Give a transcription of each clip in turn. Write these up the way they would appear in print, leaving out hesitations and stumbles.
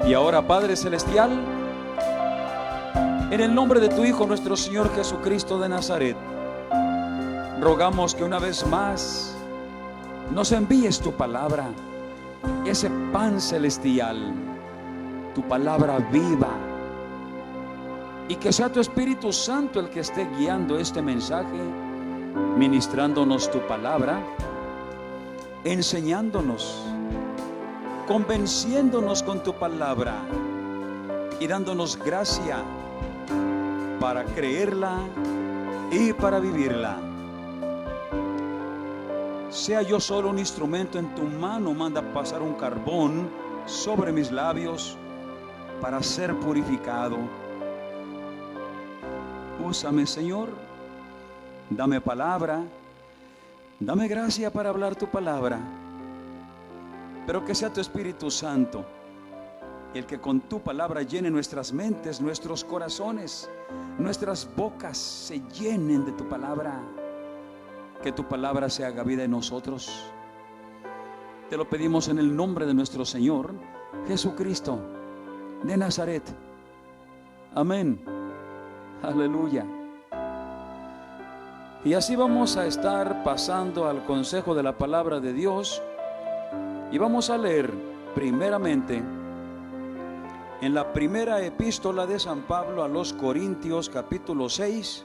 Y ahora, Padre Celestial, en el nombre de tu Hijo, nuestro Señor Jesucristo de Nazaret, rogamos que una vez más nos envíes tu palabra, ese pan celestial, tu palabra viva, y que sea tu Espíritu Santo el que esté guiando este mensaje, ministrándonos tu palabra, enseñándonos, convenciéndonos con tu palabra y dándonos gracia para creerla y para vivirla. Sea yo solo un instrumento en tu mano, manda pasar un carbón sobre mis labios para ser purificado. Úsame, Señor, dame palabra, dame gracia para hablar tu palabra, pero que sea tu Espíritu Santo el que con tu palabra llene nuestras mentes, nuestros corazones, nuestras bocas se llenen de tu palabra. Que tu palabra se haga vida en nosotros. Te lo pedimos en el nombre de nuestro Señor Jesucristo de Nazaret. Amén. Aleluya. Y así vamos a estar pasando al consejo de la palabra de Dios. Y vamos a leer primeramente en la primera epístola de San Pablo a los Corintios, capítulo 6,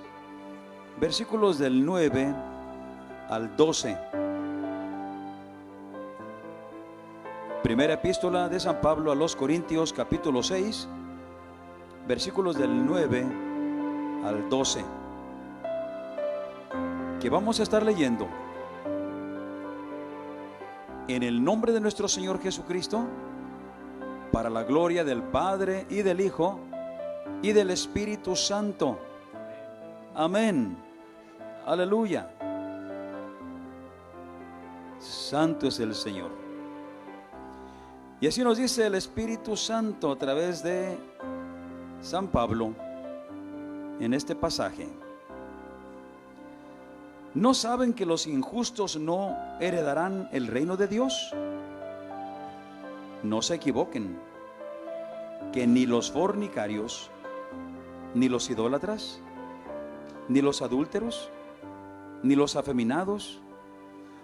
versículos del 9 al 12. Primera epístola de San Pablo a los Corintios, capítulo 6, versículos del 9 al 12, que vamos a estar leyendo en el nombre de nuestro Señor Jesucristo, para la gloria del Padre y del Hijo y del Espíritu Santo. Amén. Aleluya. Santo es el Señor. Y así nos dice el Espíritu Santo a través de San Pablo en este pasaje. ¿No saben que los injustos no heredarán el reino de Dios? No se equivoquen, que ni los fornicarios, ni los idólatras, ni los adúlteros, ni los afeminados,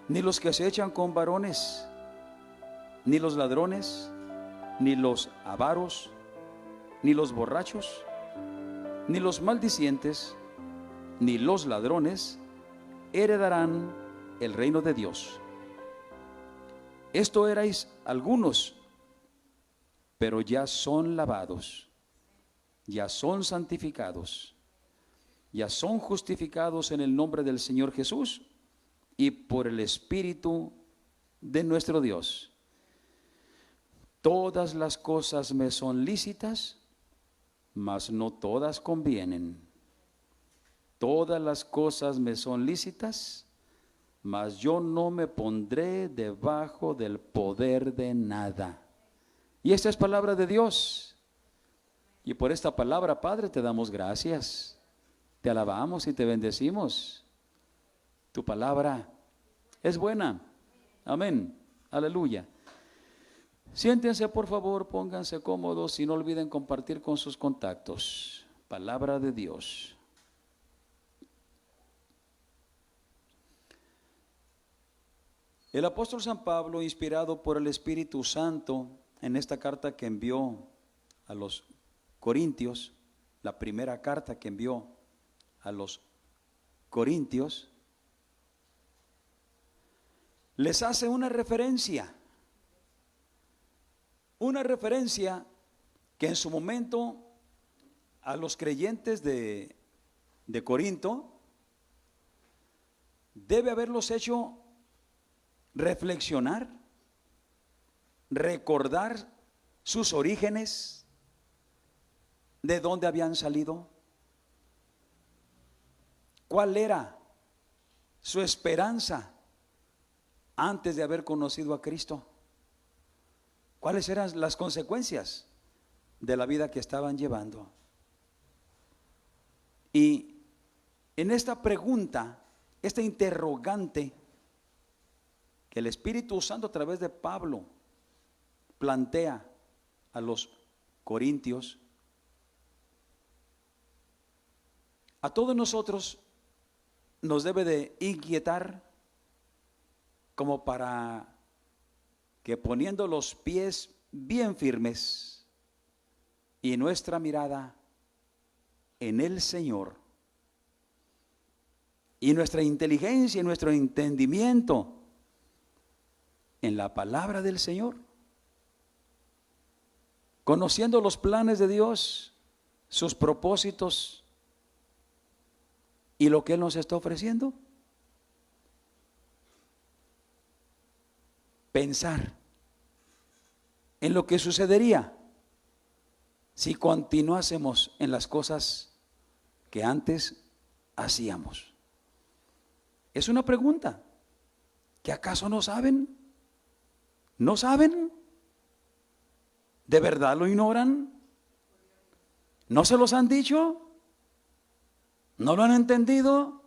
ni los que se echan con varones, ni los ladrones, ni los avaros, ni los borrachos, ni los maldicientes, ni los ladrones heredarán el reino de Dios. Esto erais algunos, pero ya son lavados, ya son santificados, ya son justificados en el nombre del Señor Jesús y por el Espíritu de nuestro Dios. Todas las cosas me son lícitas, mas no todas convienen. Todas las cosas me son lícitas, mas yo no me pondré debajo del poder de nada. Y esta es palabra de Dios. Y por esta palabra, Padre, te damos gracias. Te alabamos y te bendecimos. Tu palabra es buena. Amén. Aleluya. Siéntense, por favor, pónganse cómodos y no olviden compartir con sus contactos. Palabra de Dios. El apóstol San Pablo, inspirado por el Espíritu Santo, en esta carta que envió a los Corintios, la primera carta que envió a los Corintios, les hace una referencia que en su momento a los creyentes de Corinto debe haberlos hecho reflexionar, recordar sus orígenes, de dónde habían salido, cuál era su esperanza antes de haber conocido a Cristo, cuáles eran las consecuencias de la vida que estaban llevando. Y en esta pregunta, esta interrogante que el Espíritu Santo a través de Pablo plantea a los Corintios. A todos nosotros nos debe de inquietar como para que poniendo los pies bien firmes y nuestra mirada en el Señor y nuestra inteligencia y nuestro entendimiento en la palabra del Señor, conociendo los planes de Dios, sus propósitos y lo que Él nos está ofreciendo. Pensar en lo que sucedería si continuásemos en las cosas que antes hacíamos. Es una pregunta que acaso no saben. ¿No saben? ¿De verdad lo ignoran? ¿No se los han dicho? ¿No lo han entendido?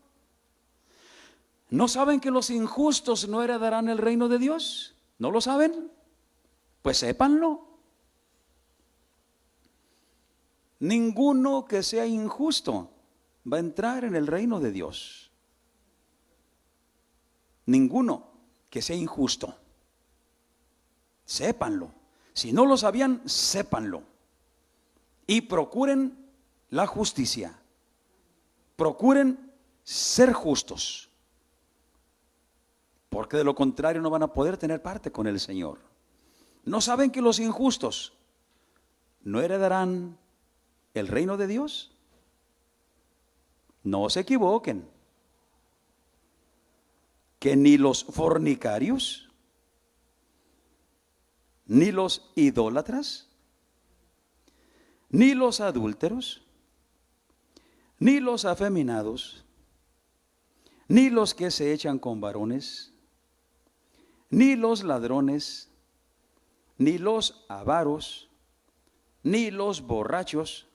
¿No saben que los injustos no heredarán el reino de Dios? ¿No lo saben? Pues sépanlo. Ninguno que sea injusto va a entrar en el reino de Dios. Ninguno que sea injusto. Sépanlo. Si no lo sabían, sépanlo. Y procuren la justicia. Procuren ser justos. Porque de lo contrario no van a poder tener parte con el Señor. ¿No saben que los injustos no heredarán el reino de Dios? No se equivoquen. Que ni los fornicarios, ni los idólatras, ni los adúlteros, ni los afeminados, ni los que se echan con varones, ni los ladrones, ni los avaros, ni los borrachos,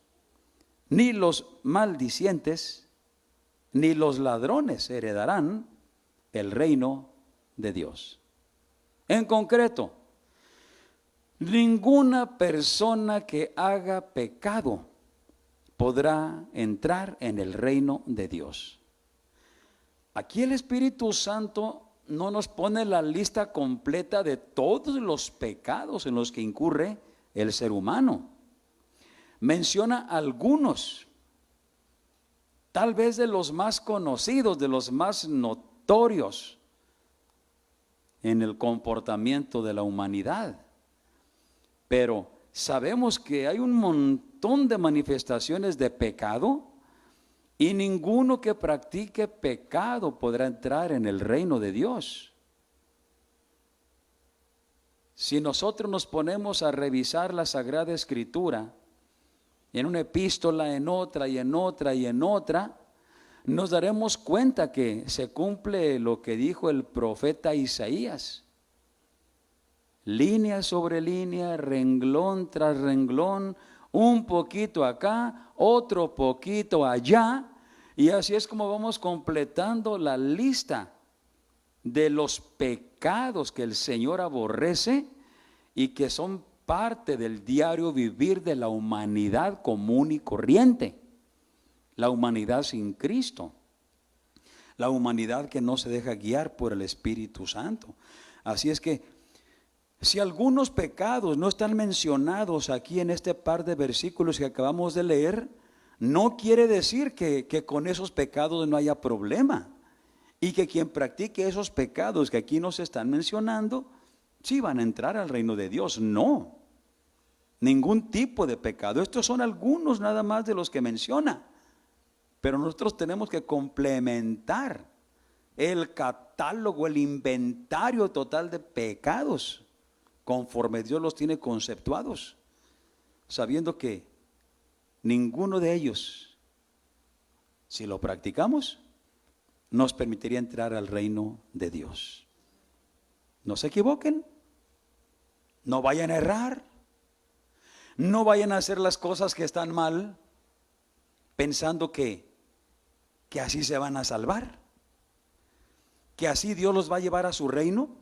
ni los maldicientes, ni los ladrones heredarán el reino de Dios. En concreto, ninguna persona que haga pecado podrá entrar en el reino de Dios. Aquí el Espíritu Santo no nos pone la lista completa de todos los pecados en los que incurre el ser humano. Menciona algunos, tal vez de los más conocidos, de los más notorios en el comportamiento de la humanidad. Pero sabemos que hay un montón de manifestaciones de pecado y ninguno que practique pecado podrá entrar en el reino de Dios. Si nosotros nos ponemos a revisar la Sagrada Escritura, en una epístola, en otra y en otra y en otra, nos daremos cuenta que se cumple lo que dijo el profeta Isaías. Línea sobre línea, renglón tras renglón, un poquito acá, otro poquito allá, y así es como vamos completando la lista de los pecados que el Señor aborrece y que son parte del diario vivir de la humanidad común y corriente, la humanidad sin Cristo, la humanidad que no se deja guiar por el Espíritu Santo. Así es que si algunos pecados no están mencionados aquí en este par de versículos que acabamos de leer, no quiere decir que con esos pecados no haya problema y que quien practique esos pecados que aquí nos están mencionando, sí van a entrar al reino de Dios. No, ningún tipo de pecado. Estos son algunos nada más de los que menciona, pero nosotros tenemos que complementar el catálogo, el inventario total de pecados conforme Dios los tiene conceptuados, sabiendo que ninguno de ellos, si lo practicamos, nos permitiría entrar al reino de Dios. No se equivoquen, no vayan a errar, no vayan a hacer las cosas que están mal pensando que así se van a salvar, que así Dios los va a llevar a su reino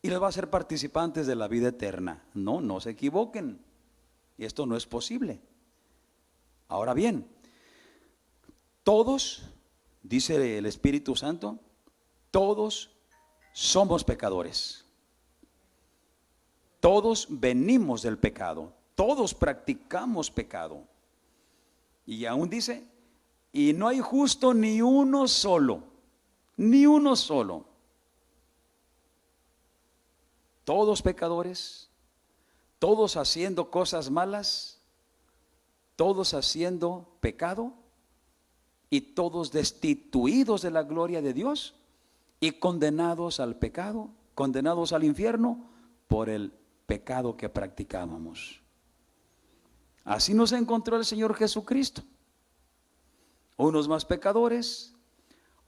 y les va a hacer participantes de la vida eterna. No, no se equivoquen. Y esto no es posible. Ahora bien, todos, dice el Espíritu Santo, todos somos pecadores. Todos venimos del pecado. Todos practicamos pecado. Y aún dice, y no hay justo ni uno solo. Ni uno solo. Todos pecadores, todos haciendo cosas malas, todos haciendo pecado y todos destituidos de la gloria de Dios y condenados al pecado, condenados al infierno por el pecado que practicábamos. Así nos encontró el Señor Jesucristo. Unos más pecadores,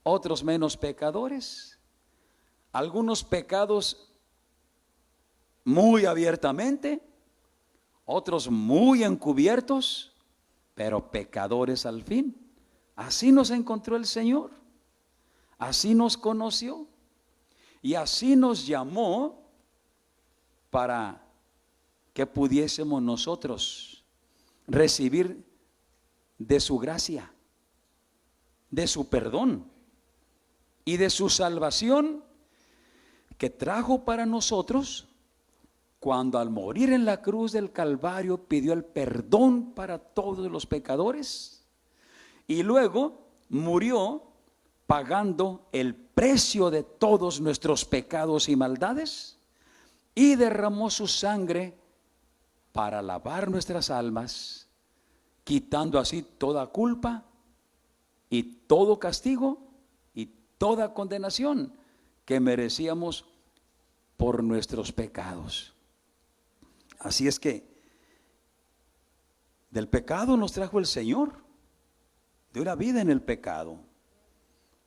otros menos pecadores, algunos pecados muy abiertamente, otros muy encubiertos, pero pecadores al fin. Así nos encontró el Señor, así nos conoció y así nos llamó para que pudiésemos nosotros recibir de su gracia, de su perdón y de su salvación que trajo para nosotros cuando al morir en la cruz del Calvario pidió el perdón para todos los pecadores y luego murió pagando el precio de todos nuestros pecados y maldades y derramó su sangre para lavar nuestras almas, quitando así toda culpa y todo castigo y toda condenación que merecíamos por nuestros pecados. Así es que del pecado nos trajo el Señor, de una vida en el pecado,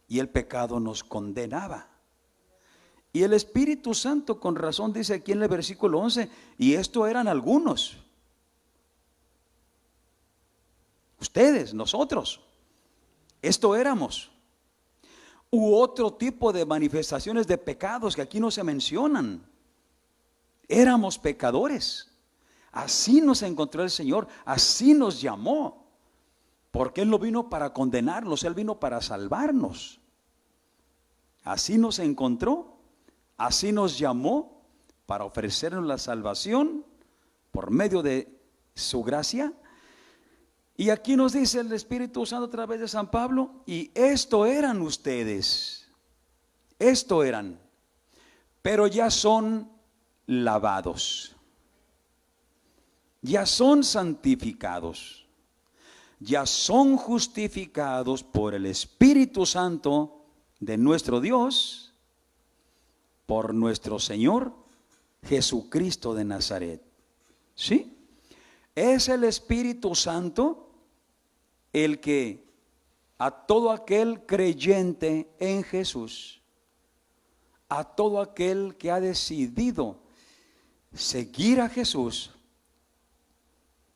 y el pecado nos condenaba. Y el Espíritu Santo, con razón, dice aquí en el versículo 11, y esto eran algunos. Ustedes, nosotros, esto éramos. U otro tipo de manifestaciones de pecados que aquí no se mencionan. Éramos pecadores. Así nos encontró el Señor, así nos llamó. Porque Él no vino para condenarnos, Él vino para salvarnos. Así nos encontró, así nos llamó para ofrecernos la salvación por medio de su gracia. Y aquí nos dice el Espíritu Santo a través de San Pablo, y esto eran ustedes, esto eran, pero ya son lavados, ya son santificados, ya son justificados por el Espíritu Santo de nuestro Dios, por nuestro Señor Jesucristo de Nazaret. ¿Sí? Es el Espíritu Santo el que a todo aquel creyente en Jesús, a todo aquel que ha decidido seguir a Jesús,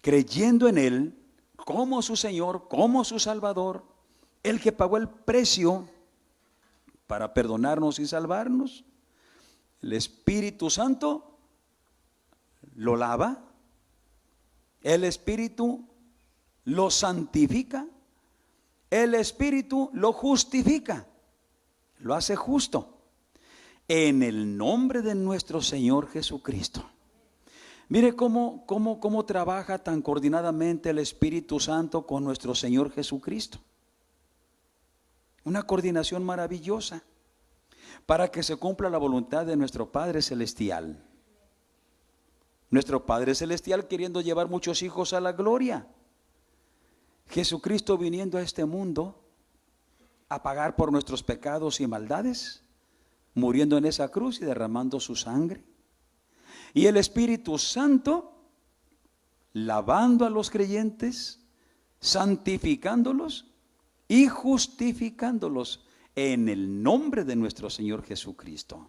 creyendo en Él como su Señor, como su Salvador, el que pagó el precio para perdonarnos y salvarnos, el Espíritu Santo lo lava, el Espíritu lo santifica, el Espíritu lo justifica, lo hace justo, en el nombre de nuestro Señor Jesucristo. Mire cómo trabaja tan coordinadamente el Espíritu Santo con nuestro Señor Jesucristo. Una coordinación maravillosa para que se cumpla la voluntad de nuestro Padre Celestial. Nuestro Padre Celestial queriendo llevar muchos hijos a la gloria. Jesucristo viniendo a este mundo a pagar por nuestros pecados y maldades, muriendo en esa cruz y derramando su sangre. Y el Espíritu Santo lavando a los creyentes, santificándolos y justificándolos en el nombre de nuestro Señor Jesucristo.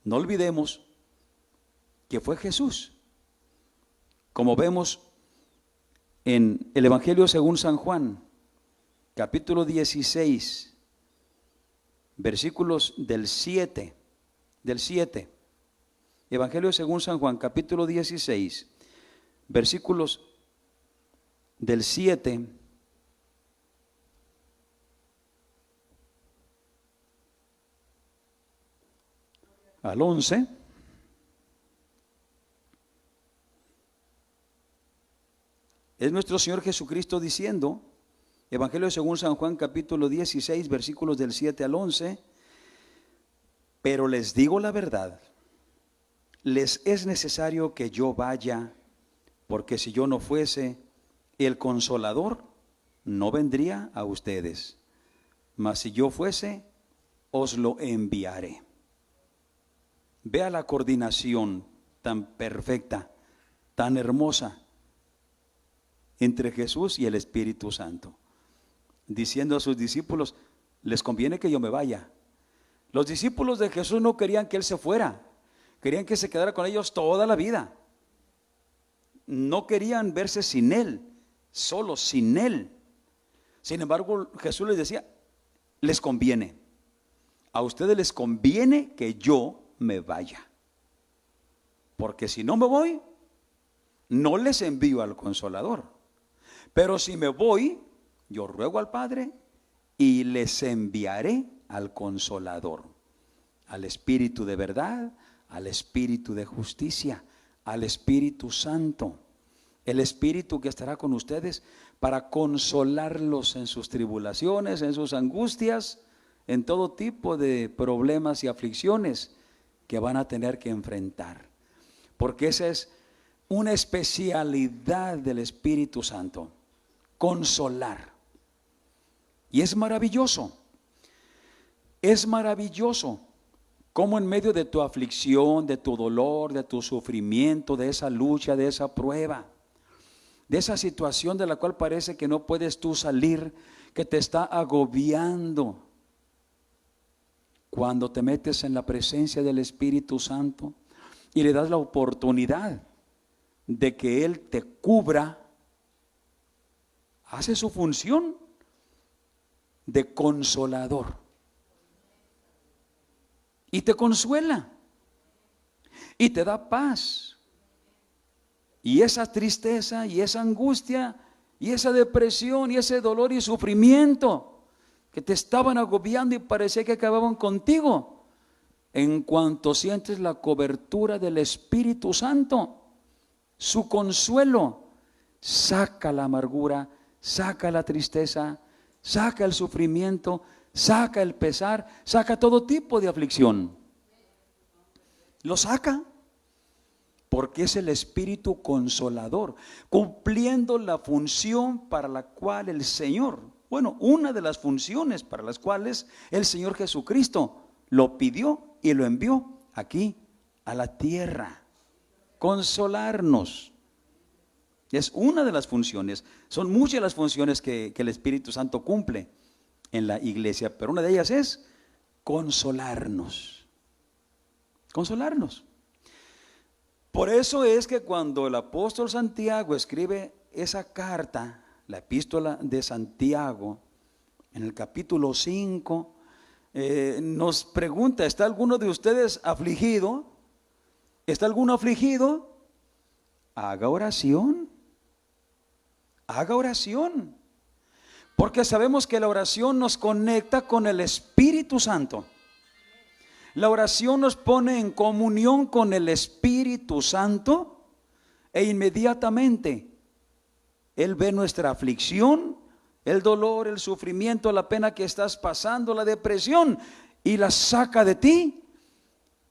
No olvidemos que fue Jesús, como vemos en el Evangelio según San Juan, capítulo 16, versículos del 7. Evangelio según San Juan, capítulo 16, versículos del 7 al 11. Es nuestro Señor Jesucristo diciendo, Evangelio según San Juan capítulo 16, versículos del 7 al 11, pero les digo la verdad, les es necesario que yo vaya, porque si yo no fuese, el Consolador no vendría a ustedes, mas si yo fuese, os lo enviaré. Vea la coordinación tan perfecta, tan hermosa entre Jesús y el Espíritu Santo, diciendo a sus discípulos, les conviene que yo me vaya. Los discípulos de Jesús no querían que Él se fuera, querían que se quedara con ellos toda la vida. No querían verse sin Él, solo sin Él. Sin embargo, Jesús les decía, les conviene, a ustedes les conviene que yo me vaya, porque si no me voy, no les envío al Consolador. Pero si me voy, yo ruego al Padre y les enviaré al Consolador, al Espíritu de verdad, al Espíritu de justicia, al Espíritu Santo, el Espíritu que estará con ustedes para consolarlos en sus tribulaciones, en sus angustias, en todo tipo de problemas y aflicciones que van a tener que enfrentar. Porque esa es una especialidad del Espíritu Santo, consolar. Y es maravilloso cómo en medio de tu aflicción, de tu dolor, de tu sufrimiento, de esa lucha, de esa prueba, de esa situación de la cual parece que no puedes tú salir, que te está agobiando, cuando te metes en la presencia del Espíritu Santo y le das la oportunidad de que Él te cubra, hace su función de consolador y te consuela y te da paz. Y esa tristeza y esa angustia y esa depresión y ese dolor y sufrimiento que te estaban agobiando y parecía que acababan contigo, en cuanto sientes la cobertura del Espíritu Santo, su consuelo, saca la amargura, saca la tristeza, saca el sufrimiento, saca el pesar, saca todo tipo de aflicción. Lo saca, porque es el Espíritu Consolador, cumpliendo la función para la cual el Señor, una de las funciones para las cuales el Señor Jesucristo lo pidió y lo envió aquí a la tierra. Consolarnos. Es una de las funciones. Son muchas las funciones que el Espíritu Santo cumple en la iglesia, pero una de ellas es consolarnos. Consolarnos. Por eso es que cuando el apóstol Santiago escribe esa carta, la epístola de Santiago, en el capítulo 5, nos pregunta, ¿está alguno de ustedes afligido? ¿Está alguno afligido? Haga oración. Haga oración. Porque sabemos que la oración nos conecta con el Espíritu Santo. La oración nos pone en comunión con el Espíritu Santo e inmediatamente Él ve nuestra aflicción, el dolor, el sufrimiento, la pena que estás pasando, la depresión, y la saca de ti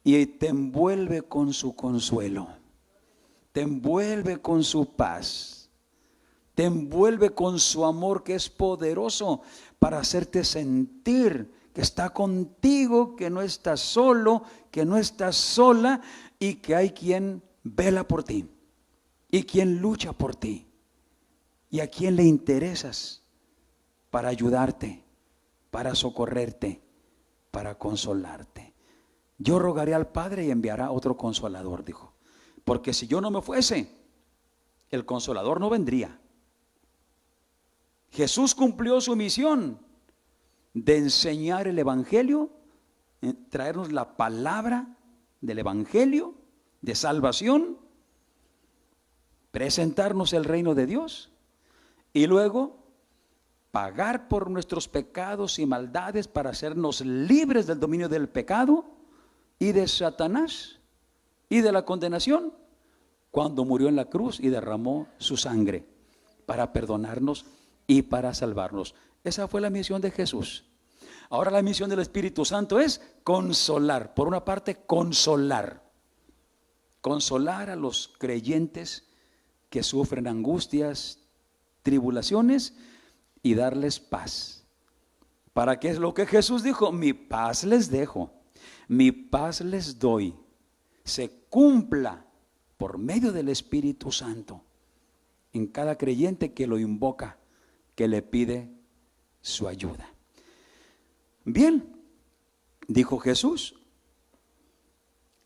y te envuelve con su consuelo, te envuelve con su paz, te envuelve con su amor que es poderoso para hacerte sentir que está contigo, que no estás solo, que no estás sola y que hay quien vela por ti y quien lucha por ti y a quien le interesas para ayudarte, para socorrerte, para consolarte. Yo rogaré al Padre y enviará otro consolador, dijo, porque si yo no me fuese, el consolador no vendría. Jesús cumplió su misión de enseñar el Evangelio, traernos la palabra del Evangelio de salvación, presentarnos el reino de Dios y luego pagar por nuestros pecados y maldades para hacernos libres del dominio del pecado y de Satanás y de la condenación, cuando murió en la cruz y derramó su sangre para perdonarnos y para salvarnos. Esa fue la misión de Jesús. Ahora la misión del Espíritu Santo es consolar. Por una parte, consolar a los creyentes que sufren angustias, tribulaciones, y darles paz. ¿Para qué es lo que Jesús dijo? Mi paz les dejo, mi paz les doy. Se cumpla por medio del Espíritu Santo en cada creyente que lo invoca, que le pide su ayuda. Bien, dijo Jesús,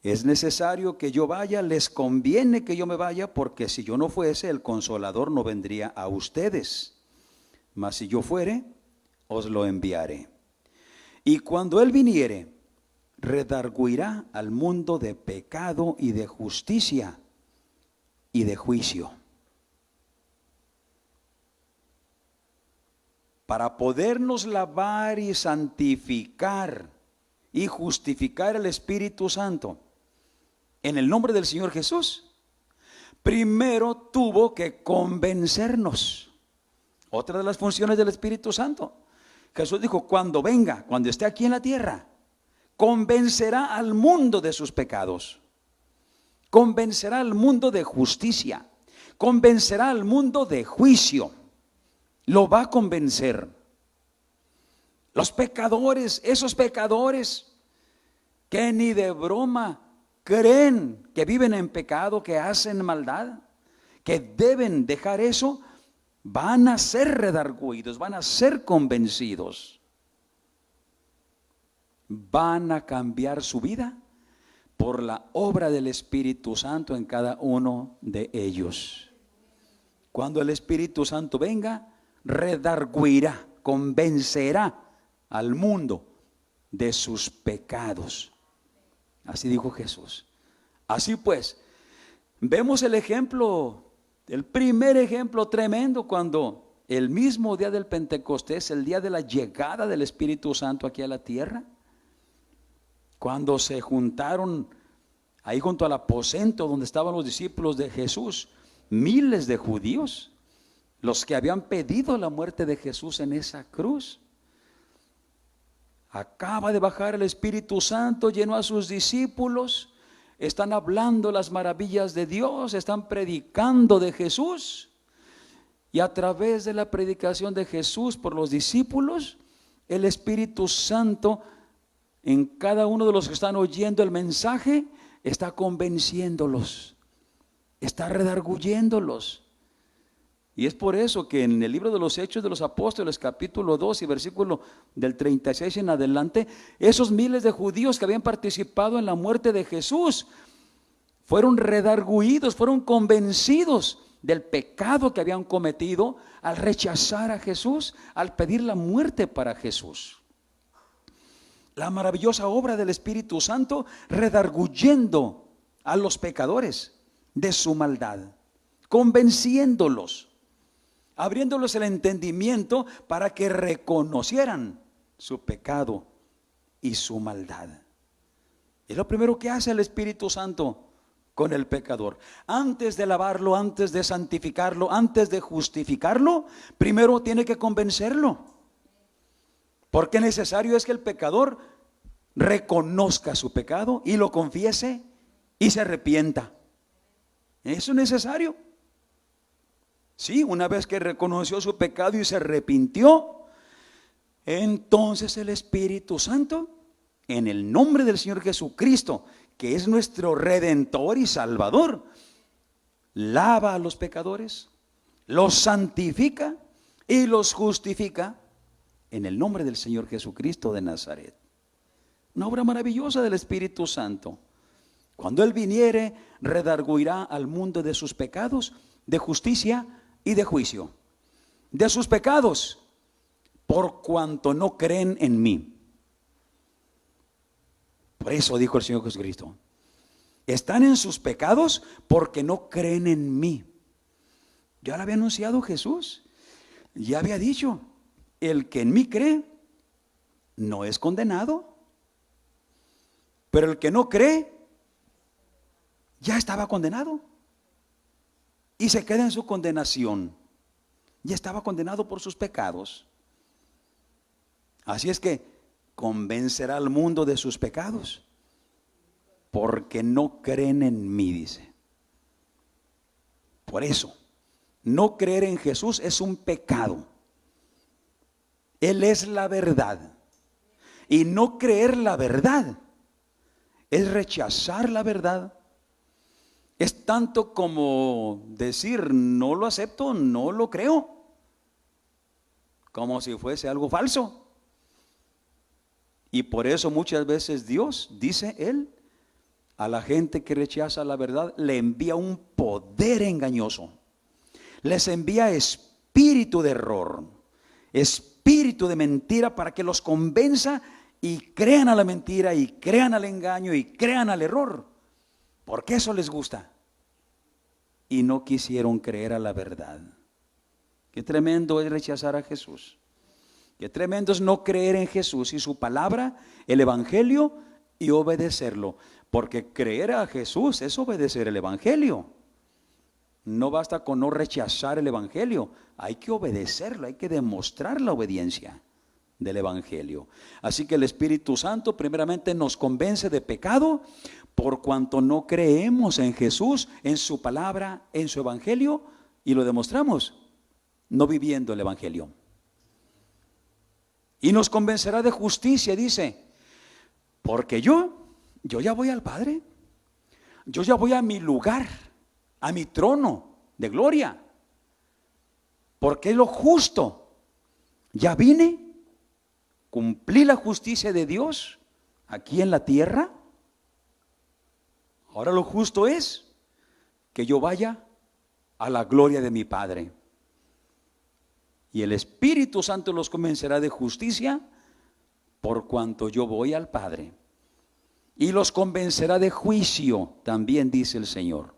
es necesario que yo vaya, les conviene que yo me vaya, porque si yo no fuese, el Consolador no vendría a ustedes. Mas si yo fuere, os lo enviaré. Y cuando Él viniere, redarguirá al mundo de pecado y de justicia y de juicio. Para podernos lavar y santificar y justificar el Espíritu Santo en el nombre del Señor Jesús, primero tuvo que convencernos. Otra de las funciones del Espíritu Santo. Jesús dijo, cuando venga, cuando esté aquí en la tierra, convencerá al mundo de sus pecados, convencerá al mundo de justicia, convencerá al mundo de juicio. Lo va a convencer. Los pecadores, esos pecadores que ni de broma creen que viven en pecado, que hacen maldad, que deben dejar eso, van a ser redarguidos, van a ser convencidos. Van a cambiar su vida por la obra del Espíritu Santo en cada uno de ellos. Cuando el Espíritu Santo venga, redarguirá, convencerá al mundo de sus pecados. Así dijo Jesús. Así pues, vemos el ejemplo, el primer ejemplo tremendo, cuando el mismo día del Pentecostés, el día de la llegada del Espíritu Santo aquí a la tierra, cuando se juntaron ahí junto al aposento donde estaban los discípulos de Jesús, miles de judíos, los que habían pedido la muerte de Jesús en esa cruz. Acaba de bajar el Espíritu Santo, llenó a sus discípulos, están hablando las maravillas de Dios, están predicando de Jesús, y a través de la predicación de Jesús por los discípulos, el Espíritu Santo en cada uno de los que están oyendo el mensaje está convenciéndolos, está redarguyéndolos. Y es por eso que en el libro de los Hechos de los Apóstoles, capítulo 2 y versículo del 36 en adelante, esos miles de judíos que habían participado en la muerte de Jesús fueron redarguidos, fueron convencidos del pecado que habían cometido al rechazar a Jesús, al pedir la muerte para Jesús. La maravillosa obra del Espíritu Santo redarguyendo a los pecadores de su maldad, convenciéndolos, abriéndoles el entendimiento para que reconocieran su pecado y su maldad. Es lo primero que hace el Espíritu Santo con el pecador. Antes de lavarlo, antes de santificarlo, antes de justificarlo, primero tiene que convencerlo. Porque necesario es que el pecador reconozca su pecado y lo confiese y se arrepienta. Eso es necesario. Sí, una vez que reconoció su pecado y se arrepintió, entonces el Espíritu Santo, en el nombre del Señor Jesucristo, que es nuestro Redentor y Salvador, lava a los pecadores, los santifica y los justifica en el nombre del Señor Jesucristo de Nazaret. Una obra maravillosa del Espíritu Santo. Cuando Él viniere, redarguirá al mundo de sus pecados, de justicia y de juicio. De sus pecados, por cuanto no creen en mí. Por eso dijo el Señor Jesucristo, están en sus pecados porque no creen en mí. Ya lo había anunciado Jesús. Ya había dicho, el que en mí cree no es condenado. Pero el que no cree ya estaba condenado. Y se queda en su condenación. Ya estaba condenado por sus pecados. Así es que convencerá al mundo de sus pecados, porque no creen en mí, dice. Por eso, no creer en Jesús es un pecado. Él es la verdad. Y no creer la verdad es rechazar la verdad. Es tanto como decir, no lo acepto, no lo creo, como si fuese algo falso. Y por eso muchas veces Dios, dice Él, a la gente que rechaza la verdad, le envía un poder engañoso. Les envía espíritu de error, espíritu de mentira, para que los convenza y crean a la mentira, y crean al engaño, y crean al error. Porque eso les gusta. Y no quisieron creer a la verdad. Qué tremendo es rechazar a Jesús. Qué tremendo es no creer en Jesús y su palabra, el evangelio, y obedecerlo. Porque creer a Jesús es obedecer el evangelio. No basta con no rechazar el evangelio, hay que obedecerlo, hay que demostrar la obediencia del evangelio. Así que el Espíritu Santo primeramente nos convence de pecado por cuanto no creemos en Jesús, en su palabra, en su evangelio, y lo demostramos no viviendo el evangelio. Y nos convencerá de justicia, dice, porque yo ya voy al Padre, yo ya voy a mi lugar, a mi trono de gloria, porque es lo justo. Ya vine, cumplí la justicia de Dios aquí en la tierra. Ahora lo justo es que yo vaya a la gloria de mi Padre. Y el Espíritu Santo los convencerá de justicia por cuanto yo voy al Padre. Y los convencerá de juicio, también dice el Señor.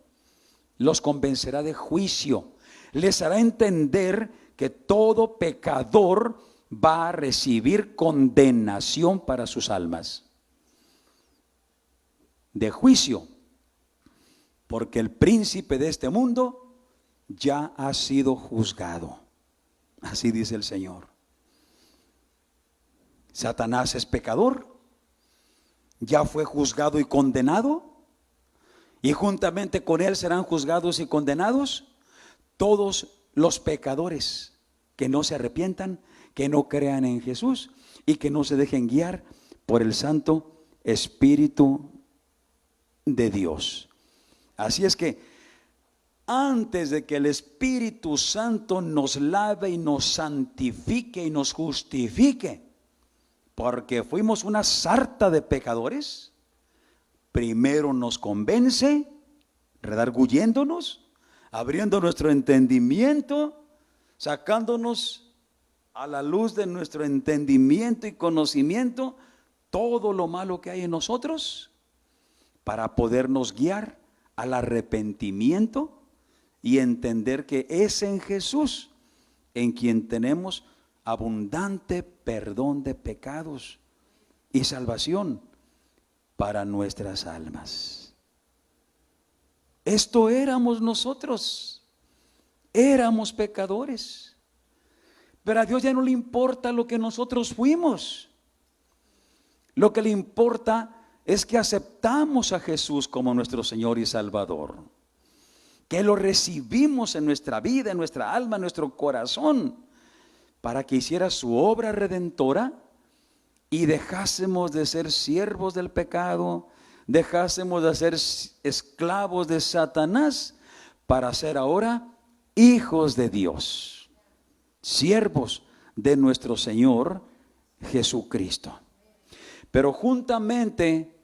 Los convencerá de juicio. Les hará entender que todo pecador va a recibir condenación para sus almas. De juicio. Porque el príncipe de este mundo ya ha sido juzgado. Así dice el Señor. Satanás es pecador, ya fue juzgado y condenado, y juntamente con él serán juzgados y condenados todos los pecadores que no se arrepientan, que no crean en Jesús y que no se dejen guiar por el Santo Espíritu de Dios. Así es que antes de que el Espíritu Santo nos lave y nos santifique y nos justifique, porque fuimos una sarta de pecadores, primero nos convence, redarguyéndonos, abriendo nuestro entendimiento, sacándonos a la luz de nuestro entendimiento y conocimiento todo lo malo que hay en nosotros, para podernos guiar al arrepentimiento y entender que es en Jesús en quien tenemos abundante perdón de pecados y salvación para nuestras almas. Esto éramos nosotros, éramos pecadores, pero a Dios ya no le importa lo que nosotros fuimos. Lo que le importa es que aceptamos a Jesús como nuestro Señor y Salvador, que lo recibimos en nuestra vida, en nuestra alma, en nuestro corazón, para que hiciera su obra redentora y dejásemos de ser siervos del pecado, dejásemos de ser esclavos de Satanás, para ser ahora hijos de Dios, siervos de nuestro Señor Jesucristo. Pero juntamente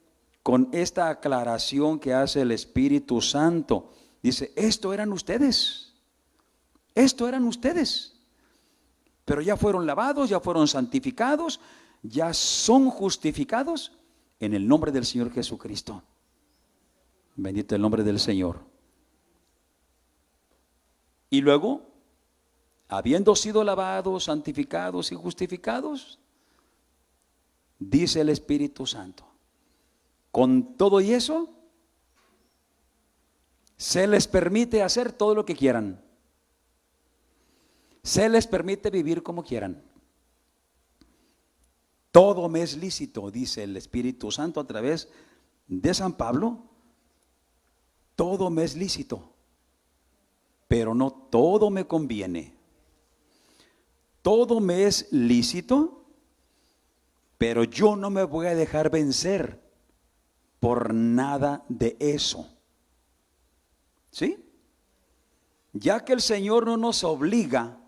con esta aclaración que hace el Espíritu Santo, dice, esto eran ustedes, pero ya fueron lavados, ya fueron santificados, ya son justificados en el nombre del Señor Jesucristo. Bendito el nombre del Señor. Y luego, habiendo sido lavados, santificados y justificados, dice el Espíritu Santo, con todo y eso, se les permite hacer todo lo que quieran. Se les permite vivir como quieran. Todo me es lícito, dice el Espíritu Santo a través de San Pablo. Todo me es lícito, pero no todo me conviene. Todo me es lícito, pero yo no me voy a dejar vencer por nada de eso. ¿Sí? Ya que el Señor no nos obliga,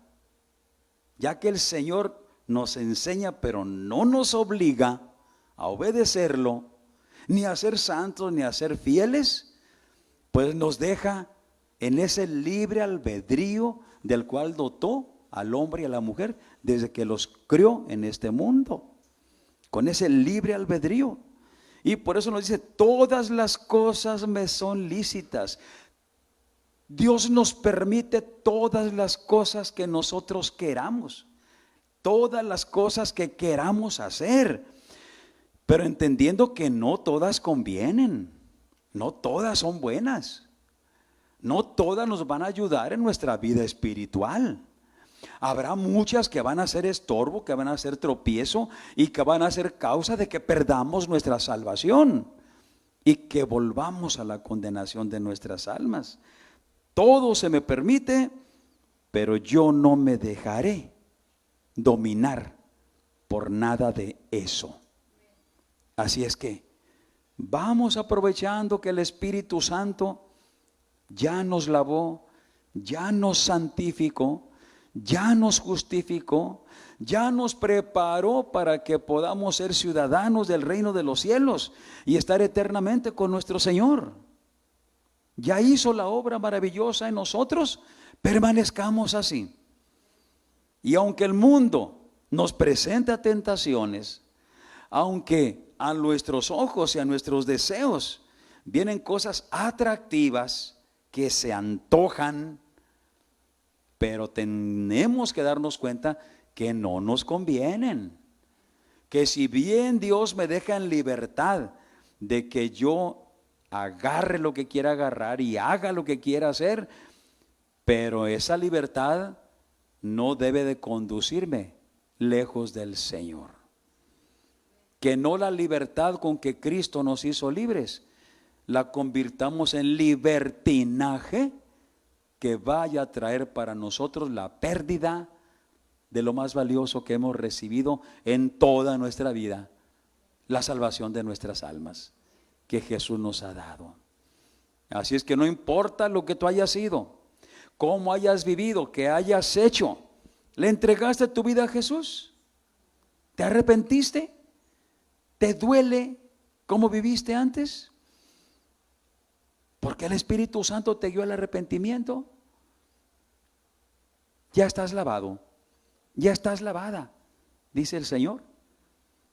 ya que el Señor nos enseña, pero no nos obliga a obedecerlo, ni a ser santos, ni a ser fieles, pues nos deja en ese libre albedrío del cual dotó al hombre y a la mujer desde que los crió en este mundo, con ese libre albedrío. Y por eso nos dice, todas las cosas me son lícitas. Dios nos permite todas las cosas que nosotros queramos, todas las cosas que queramos hacer, pero entendiendo que no todas convienen, no todas son buenas, no todas nos van a ayudar en nuestra vida espiritual. Habrá muchas que van a ser estorbo, que van a ser tropiezo y que van a ser causa de que perdamos nuestra salvación y que volvamos a la condenación de nuestras almas. Todo se me permite, pero yo no me dejaré dominar por nada de eso. Así es que vamos aprovechando que el Espíritu Santo ya nos lavó, ya nos santificó, ya nos justificó, ya nos preparó para que podamos ser ciudadanos del reino de los cielos y estar eternamente con nuestro Señor. Ya hizo la obra maravillosa en nosotros, permanezcamos así. Y aunque el mundo nos presenta tentaciones, aunque a nuestros ojos y a nuestros deseos vienen cosas atractivas que se antojan, pero tenemos que darnos cuenta que no nos convienen. Que si bien Dios me deja en libertad de que yo agarre lo que quiera agarrar y haga lo que quiera hacer, pero esa libertad no debe de conducirme lejos del Señor. Que no la libertad con que Cristo nos hizo libres la convirtamos en libertinaje que vaya a traer para nosotros la pérdida de lo más valioso que hemos recibido en toda nuestra vida, la salvación de nuestras almas que Jesús nos ha dado. Así es que no importa lo que tú hayas sido, cómo hayas vivido, qué hayas hecho, ¿le entregaste tu vida a Jesús? ¿Te arrepentiste? ¿Te duele cómo viviste antes? Porque el Espíritu Santo te guió al arrepentimiento. Ya estás lavado, ya estás lavada, dice el Señor.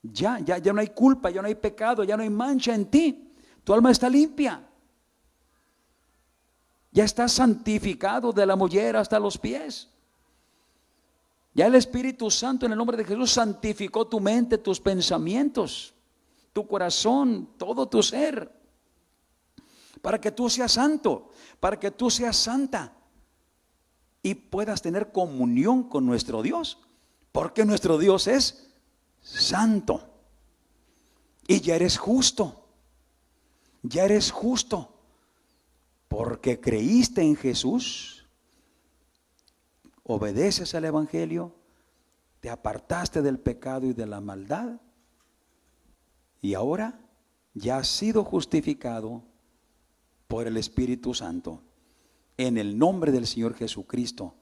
Ya no hay culpa, ya no hay pecado, ya no hay mancha en ti. Tu alma está limpia. Ya estás santificado de la mollera hasta los pies. Ya el Espíritu Santo en el nombre de Jesús santificó tu mente, tus pensamientos, tu corazón, todo tu ser, para que tú seas santo, para que tú seas santa y puedas tener comunión con nuestro Dios, porque nuestro Dios es santo. Y ya eres justo, porque creíste en Jesús, obedeces al Evangelio, te apartaste del pecado y de la maldad, y ahora ya has sido justificado por el Espíritu Santo, en el nombre del Señor Jesucristo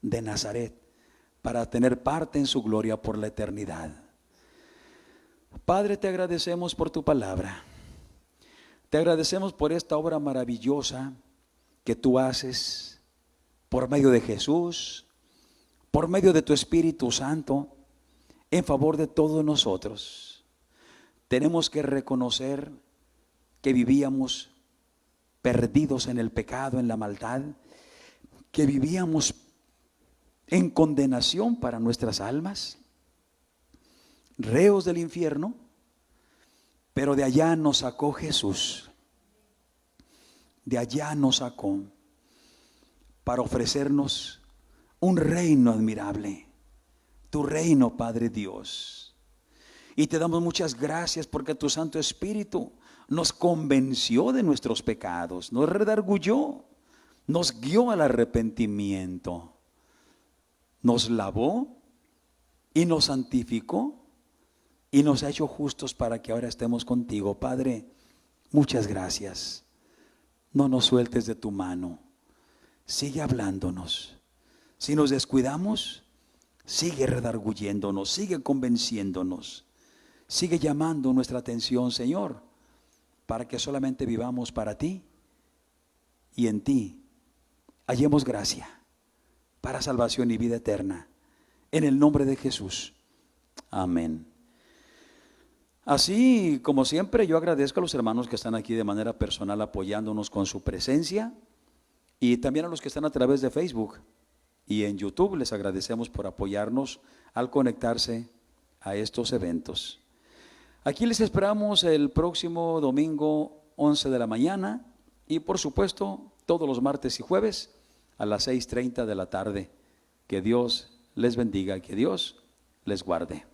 de Nazaret, para tener parte en su gloria por la eternidad. Padre, te agradecemos por tu palabra. Te agradecemos por esta obra maravillosa que tú haces por medio de Jesús, por medio de tu Espíritu Santo, en favor de todos nosotros. Tenemos que reconocer que vivíamos perdidos en el pecado, en la maldad, que vivíamos en condenación para nuestras almas, reos del infierno, pero de allá nos sacó Jesús. De allá nos sacó para ofrecernos un reino admirable, tu reino, Padre Dios. Y te damos muchas gracias porque tu Santo Espíritu nos convenció de nuestros pecados, nos redarguyó, nos guió al arrepentimiento, nos lavó y nos santificó y nos ha hecho justos para que ahora estemos contigo. Padre, muchas gracias. No nos sueltes de tu mano. Sigue hablándonos. Si nos descuidamos, sigue redarguyéndonos, sigue convenciéndonos, sigue llamando nuestra atención, Señor, para que solamente vivamos para ti y en ti hallemos gracia para salvación y vida eterna. En el nombre de Jesús. Amén. Así como siempre, yo agradezco a los hermanos que están aquí de manera personal apoyándonos con su presencia, y también a los que están a través de Facebook y en YouTube. Les agradecemos por apoyarnos al conectarse a estos eventos. Aquí les esperamos el próximo domingo 11 de la mañana y por supuesto todos los martes y jueves a las 6:30 de la tarde. Que Dios les bendiga y que Dios les guarde.